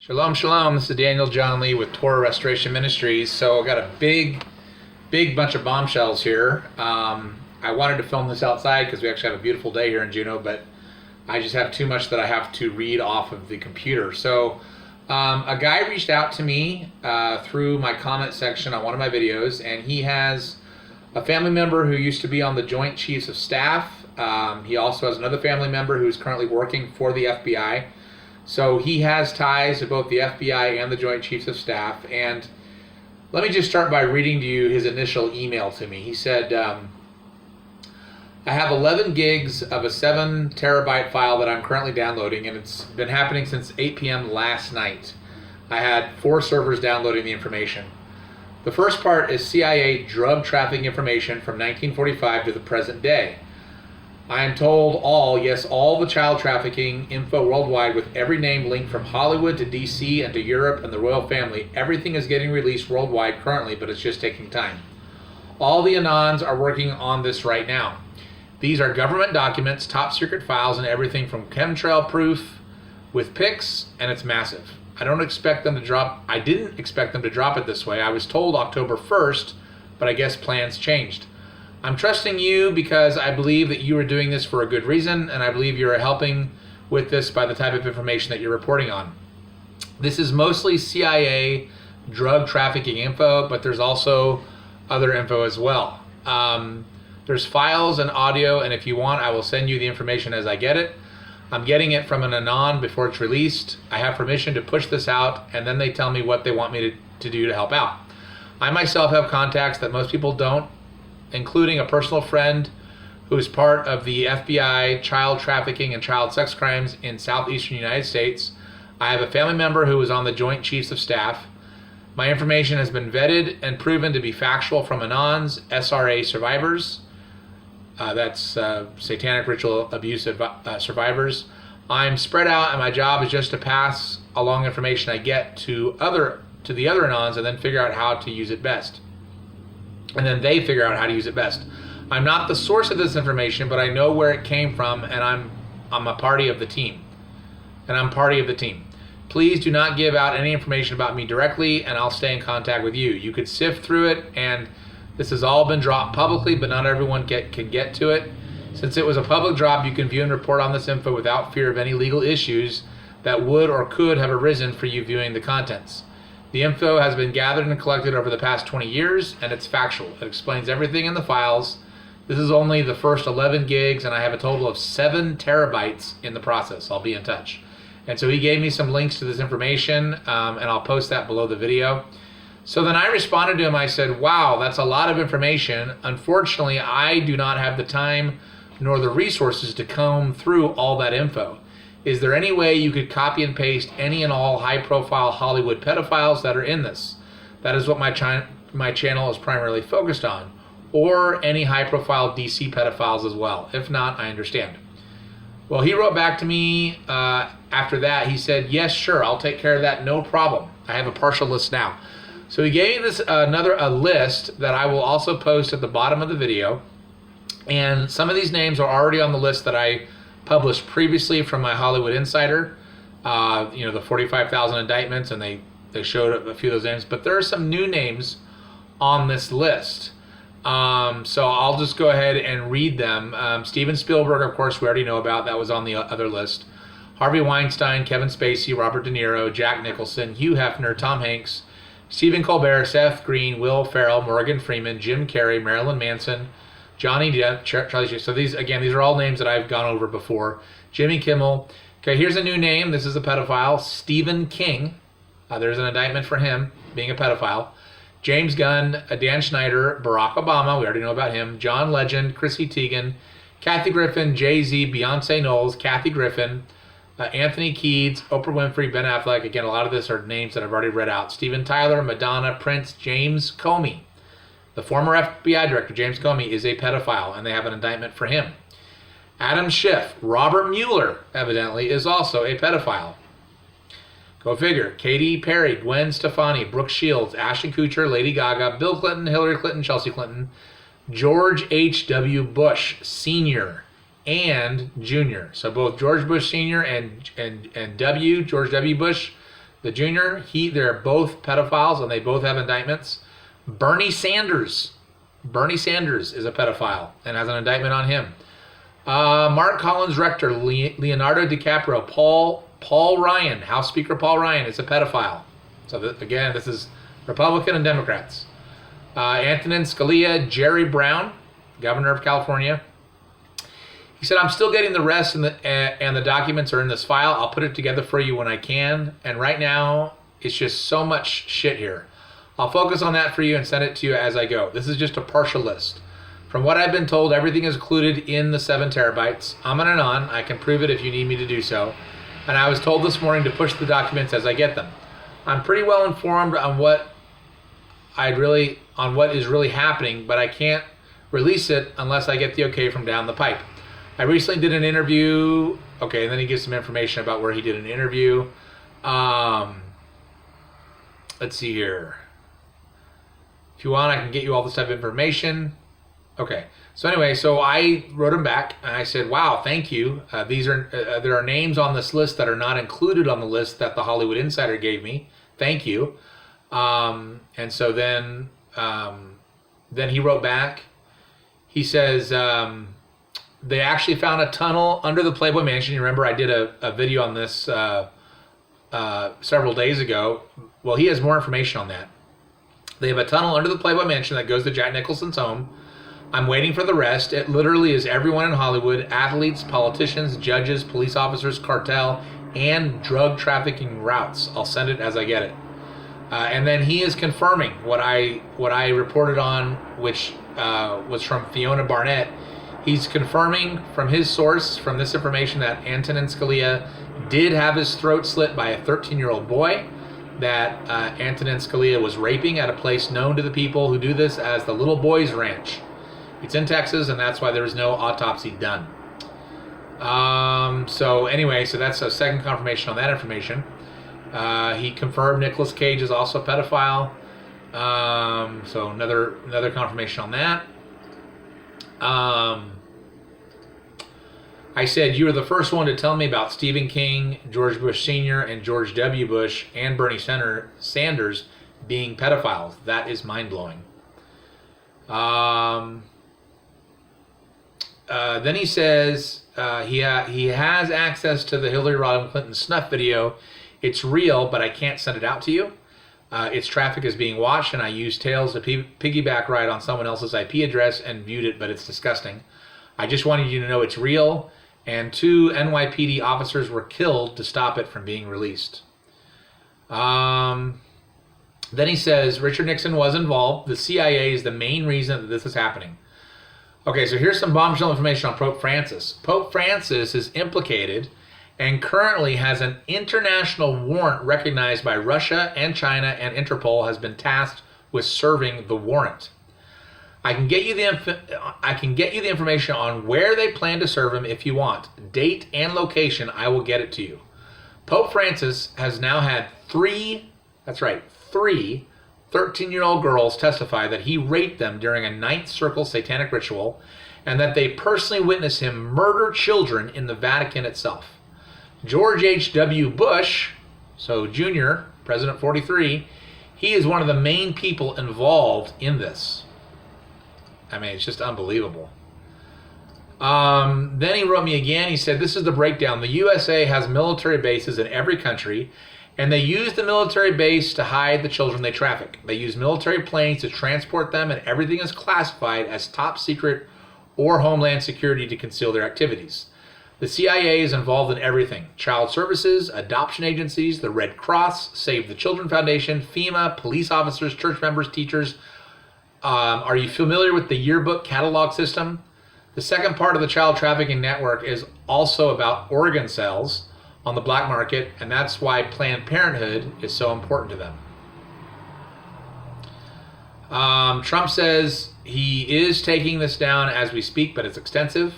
Shalom, shalom. This is Daniel John Lee with Torah Restoration Ministries. So I got a big bunch of bombshells here. I wanted to film this outside because we actually have a beautiful day here in Juneau, but I just have too much that I have to read off of the computer. So a guy reached out to me through my comment section on one of my videos, and he has a family member who used to be on the Joint Chiefs of Staff. He also has another family member who's currently working for the FBI. So he has ties to both the FBI and the Joint Chiefs of Staff. And let me just start by reading to you his initial email to me. He said, I have 11 gigs of a 7 terabyte file that I'm currently downloading, and it's been happening since 8 p.m. last night. I had 4 servers downloading the information. The first part is CIA drug trafficking information from 1945 to the present day. I am told all the child trafficking info worldwide with every name linked from Hollywood to DC and to Europe and the royal family. Everything is getting released worldwide currently, but it's just taking time. All the Anons are working on this right now. These are government documents, top secret files, and everything from chemtrail proof with pics, and it's massive. I didn't expect them to drop it this way. I was told October 1st, but I guess plans changed. I'm trusting you because I believe that you are doing this for a good reason, and I believe you are helping with this by the type of information that you're reporting on. This is mostly CIA drug trafficking info, but there's also other info as well. There's files and audio, and if you want, I will send you the information as I get it. I'm getting it from an Anon before it's released. I have permission to push this out, and then they tell me what they want me to do to help out. I myself have contacts that most people don't, including a personal friend who is part of the FBI child trafficking and child sex crimes in southeastern United States. I have a family member who was on the Joint Chiefs of Staff. My information has been vetted and proven to be factual from Anons, SRA survivors. That's Satanic Ritual abuse survivors. I'm spread out, and my job is just to pass along information I get to the other Anons and then figure out how to use it best. And then they figure out how to use it best. I'm not the source of this information, but I know where it came from, and I'm a party of the team. Please do not give out any information about me directly, and I'll stay in contact with you. You could sift through it, and this has all been dropped publicly, but not everyone can get to it. Since it was a public drop, you can view and report on this info without fear of any legal issues that would or could have arisen for you viewing the contents. The info has been gathered and collected over the past 20 years, and it's factual. It explains everything in the files. This is only the first 11 gigs, and I have a total of 7 terabytes in the process. I'll be in touch. And so he gave me some links to this information, and I'll post that below the video. So then I responded to him. I said, wow, that's a lot of information. Unfortunately, I do not have the time nor the resources to comb through all that info. Is there any way you could copy and paste any and all high-profile Hollywood pedophiles that are in this? That is what my channel is primarily focused on. Or any high-profile DC pedophiles as well. If not, I understand. Well, he wrote back to me after that. He said, yes, sure, I'll take care of that, no problem. I have a partial list now. So he gave me this a list that I will also post at the bottom of the video. And some of these names are already on the list that I published previously from my Hollywood Insider, the 45,000 indictments, and they showed a few of those names, but there are some new names on this list. So I'll just go ahead and read them. Steven Spielberg, of course, we already know about. That was on the other list. Harvey Weinstein, Kevin Spacey, Robert De Niro, Jack Nicholson, Hugh Hefner, Tom Hanks, Stephen Colbert, Seth Green, Will Ferrel, Morgan Freeman, Jim Carey, Marilyn Manson, Johnny Depp, Charlie Sheen. So these are all names that I've gone over before. Jimmy Kimmel. Okay, here's a new name. This is a pedophile. Stephen King. There's an indictment for him being a pedophile. James Gunn, Dan Schneider, Barack Obama. We already know about him. John Legend, Chrissy Teigen, Kathy Griffin, Jay-Z, Beyoncé Knowles, Kathy Griffin, Anthony Kiedis, Oprah Winfrey, Ben Affleck. Again, a lot of this are names that I've already read out. Steven Tyler, Madonna, Prince, James Comey. The former FBI director, James Comey, is a pedophile, and they have an indictment for him. Adam Schiff, Robert Mueller, evidently, is also a pedophile. Go figure. Katy Perry, Gwen Stefani, Brooke Shields, Ashton Kutcher, Lady Gaga, Bill Clinton, Hillary Clinton, Chelsea Clinton, George H.W. Bush Sr. and Jr. So both George Bush Sr. and George W. Bush the junior, they're both pedophiles and they both have indictments. Bernie Sanders is a pedophile and has an indictment on him. Mark Collins Rector, Leonardo DiCaprio, Paul Ryan, House Speaker Paul Ryan is a pedophile. So again, this is Republican and Democrats. Antonin Scalia, Jerry Brown, Governor of California. He said, I'm still getting the rest and the documents are in this file. I'll put it together for you when I can. And right now, it's just so much shit here. I'll focus on that for you and send it to you as I go. This is just a partial list. From what I've been told, everything is included in the 7 terabytes. I'm on and on. I can prove it if you need me to do so. And I was told this morning to push the documents as I get them. I'm pretty well informed on what is really happening, but I can't release it unless I get the okay from down the pipe. I recently did an interview. Okay, and then he gives some information about where he did an interview. Let's see here. If you want, I can get you all this type of information. Okay. So anyway, so I wrote him back and I said, "Wow, thank you. There are names on this list that are not included on the list that the Hollywood Insider gave me. Thank you." And so then he wrote back. He says they actually found a tunnel under the Playboy Mansion. You remember I did a video on this several days ago. Well, he has more information on that. They have a tunnel under the Playboy Mansion that goes to Jack Nicholson's home. I'm waiting for the rest. It literally is everyone in Hollywood, athletes, politicians, judges, police officers, cartel, and drug trafficking routes. I'll send it as I get it. And then he is confirming what I reported on, which was from Fiona Barnett. He's confirming from his source, from this information, that Antonin Scalia did have his throat slit by a 13-year-old boy, that Antonin Scalia was raping at a place known to the people who do this as the Little Boys Ranch. It's in Texas, and that's why there was no autopsy done. So anyway, so that's a second confirmation on that information. He confirmed Nicolas Cage is also a pedophile. So another confirmation on that. I said, you were the first one to tell me about Stephen King, George Bush Sr., and George W. Bush, and Bernie Sanders being pedophiles. That is mind-blowing. Then he says he has access to the Hillary Rodham Clinton snuff video. It's real, but I can't send it out to you. Its traffic is being watched, and I used Tails to piggyback ride on someone else's IP address and viewed it, but it's disgusting. I just wanted you to know it's real, and 2 NYPD officers were killed to stop it from being released. Then he says Richard Nixon was involved. The CIA is the main reason that this is happening. Okay, so here's some bombshell information on Pope Francis. Pope Francis is implicated and currently has an international warrant recognized by Russia and China, and Interpol has been tasked with serving the warrant. I can get you the information on where they plan to serve him if you want. Date and location, I will get it to you. Pope Francis has now had 3 13-year-old girls testify that he raped them during a Ninth Circle Satanic Ritual, and that they personally witnessed him murder children in the Vatican itself. George H.W. Bush, so Jr., President 43, he is one of the main people involved in this. I mean, it's just unbelievable. Then he wrote me again. He said, this is the breakdown. The USA has military bases in every country, and they use the military base to hide the children they traffic. They use military planes to transport them, and everything is classified as top secret or Homeland Security to conceal their activities. The CIA is involved in everything. Child services, adoption agencies, the Red Cross, Save the Children Foundation, FEMA, police officers, church members, teachers. Are you familiar with the yearbook catalog system? The second part of the child trafficking network is also about organ cells on the black market, and that's why Planned Parenthood is so important to them. Trump says he is taking this down as we speak, but it's extensive.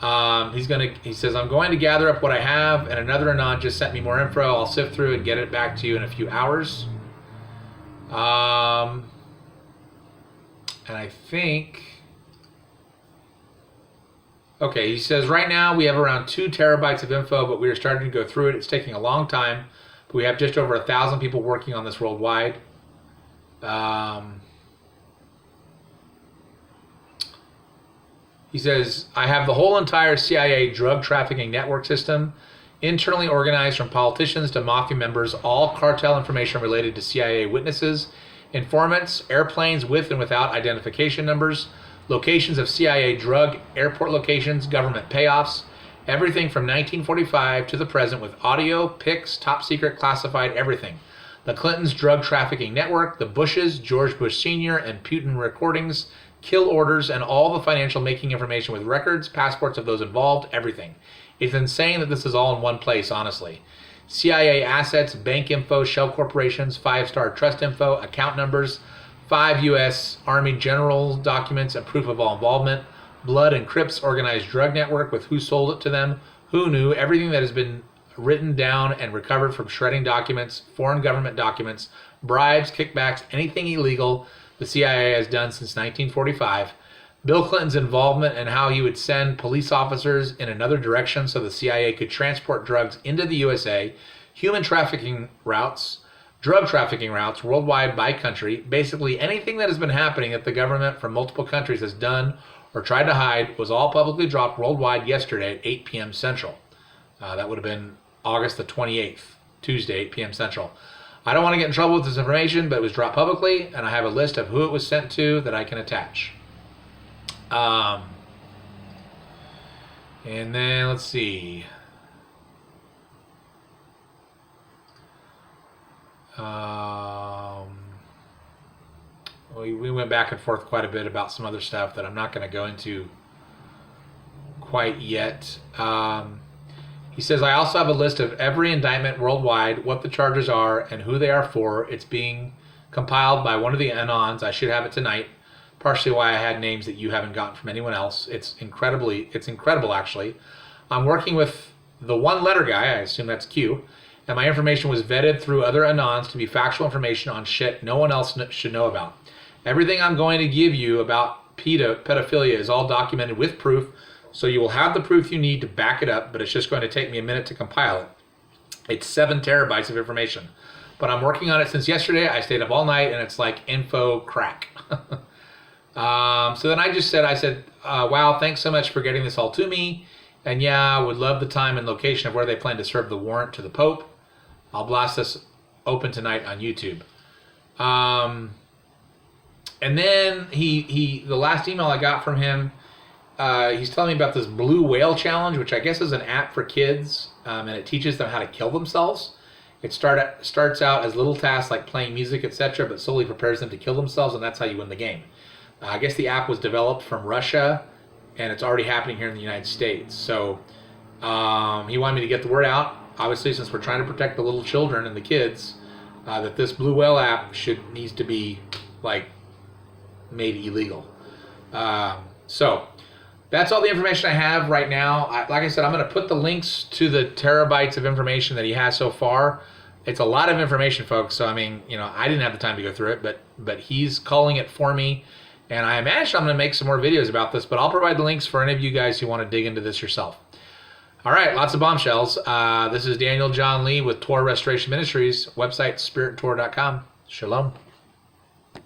He says, I'm going to gather up what I have, and another Anon just sent me more info. I'll sift through and get it back to you in a few hours. And I think... Okay, he says, right now we have around 2 terabytes of info, but we are starting to go through it. It's taking a long time, But we have just over 1,000 people working on this worldwide. He says, I have the whole entire CIA drug trafficking network system, internally organized from politicians to mafia members, all cartel information related to CIA witnesses, informants, airplanes with and without identification numbers, locations of CIA drug airport locations, government payoffs, everything from 1945 to the present with audio, pics, top secret, classified, everything. The Clintons' drug trafficking network, the Bushes, George Bush Sr., and Putin recordings, kill orders, and all the financial making information with records, passports of those involved, everything. It's insane that this is all in one place, honestly. CIA assets, bank info, shell corporations, 5-star trust info, account numbers, 5 U.S. Army general documents and proof of all involvement, Blood and Crips organized drug network with who sold it to them, who knew, everything that has been written down and recovered from shredding documents, foreign government documents, bribes, kickbacks, anything illegal the CIA has done since 1945. Bill Clinton's involvement and how he would send police officers in another direction so the CIA could transport drugs into the USA, human trafficking routes, drug trafficking routes worldwide by country, basically anything that has been happening that the government from multiple countries has done or tried to hide was all publicly dropped worldwide yesterday at 8 p.m. Central. That would have been August the 28th, Tuesday, 8 p.m. Central. I don't want to get in trouble with this information, but it was dropped publicly, and I have a list of who it was sent to that I can attach. And then let's see. We went back and forth quite a bit about some other stuff that I'm not going to go into quite yet. He says, I also have a list of every indictment worldwide, what the charges are, and who they are for. It's being compiled by one of the Anons. I should have it tonight. Partially why I had names that you haven't gotten from anyone else. It's incredible, actually. I'm working with the one-letter guy, I assume that's Q, and my information was vetted through other Anons to be factual information on shit no one else should know about. Everything I'm going to give you about pedophilia is all documented with proof, so you will have the proof you need to back it up, but it's just going to take me a minute to compile it. It's 7 terabytes of information. But I'm working on it since yesterday. I stayed up all night, and it's like info crack. So then I said, wow, thanks so much for getting this all to me. And yeah, I would love the time and location of where they plan to serve the warrant to the Pope. I'll blast this open tonight on YouTube. And then the last email I got from him, he's telling me about this Blue Whale Challenge, which I guess is an app for kids, and it teaches them how to kill themselves. It starts out as little tasks like playing music, etc., but slowly prepares them to kill themselves, and that's how you win the game. I guess the app was developed from Russia, and it's already happening here in the United States. So he wanted me to get the word out, obviously, since we're trying to protect the little children and the kids, that this Blue Whale app needs to be made illegal. So that's all the information I have right now. Like I said, I'm going to put the links to the terabytes of information that he has so far. It's a lot of information, folks. So I mean, I didn't have the time to go through it, but he's calling it for me. And I imagine I'm going to make some more videos about this, but I'll provide the links for any of you guys who want to dig into this yourself. All right, lots of bombshells. This is Daniel John Lee with Torah Restoration Ministries, website spirittorah.com. Shalom.